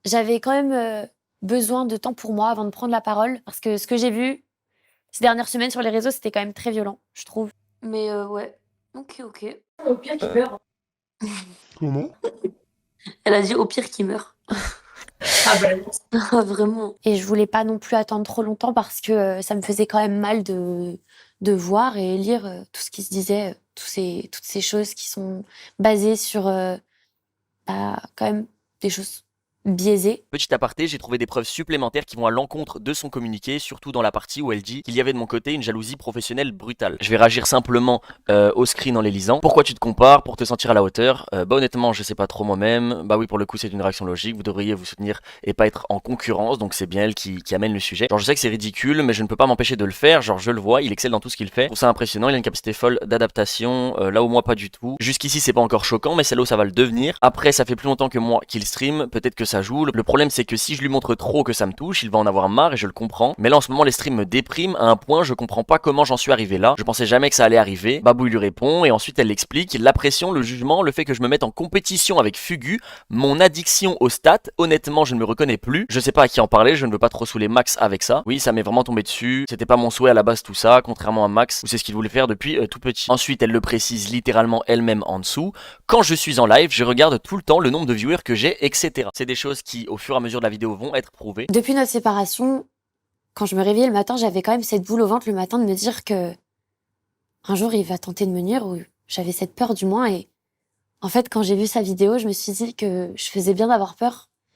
J'avais quand même besoin de temps pour moi avant de prendre la parole, parce que ce que j'ai vu ces dernières semaines sur les réseaux, c'était quand même très violent, je trouve. Mais ouais, ok, ok. Au pire qu'il meurt. Comment? Elle a dit au pire qu'il meurt. Ah bah non. Ah, vraiment. Et je voulais pas non plus attendre trop longtemps parce que ça me faisait quand même mal de voir et lire tout ce qui se disait, toutes ces choses qui sont basées sur quand même des choses biaisées. Petit aparté, j'ai trouvé des preuves supplémentaires qui vont à l'encontre de son communiqué, surtout dans la partie où elle dit qu'il y avait de mon côté une jalousie professionnelle brutale. Je vais réagir simplement au screen en les lisant. Pourquoi tu te compares pour te sentir à la hauteur? Bah honnêtement, je sais pas trop moi-même. Bah oui, pour le coup, c'est une réaction logique. Vous devriez vous soutenir et pas être en concurrence, donc c'est bien elle qui amène le sujet. Genre, je sais que c'est ridicule, mais je ne peux pas m'empêcher de le faire. Genre, je le vois, il excelle dans tout ce qu'il fait. Je trouve ça impressionnant, il a une capacité folle d'adaptation, là où moi pas du tout. Jusqu'ici, c'est pas encore choquant, mais c'est là où ça va le devenir. Après, ça fait plus longtemps que moi qu'il stream, peut-être que ça joue. Le problème, c'est que si je lui montre trop que ça me touche, il va en avoir marre et je le comprends. Mais là, en ce moment, les streams me dépriment à un point, je comprends pas comment j'en suis arrivé là. Je pensais jamais que ça allait arriver. Babou il lui répond et ensuite elle l'explique. La pression, le jugement, le fait que je me mette en compétition avec Fugu, mon addiction aux stats. Honnêtement, je ne me reconnais plus. Je sais pas à qui en parler, je ne veux pas trop saouler Max avec ça. Oui, ça m'est vraiment tombé dessus. C'était pas mon souhait à la base tout ça, contrairement à Max, où c'est ce qu'il voulait faire depuis tout petit. Ensuite, elle le précise littéralement elle-même en dessous. Quand je suis en live, je regarde tout le temps le nombre de viewers que j'ai, etc. C'est des choses qui, au fur et à mesure de la vidéo, vont être prouvées. Depuis notre séparation, quand je me réveillais le matin, j'avais quand même cette boule au ventre le matin de me dire que un jour il va tenter de me nuire, ou j'avais cette peur du moins. Et en fait, quand j'ai vu sa vidéo, je me suis dit que je faisais bien d'avoir peur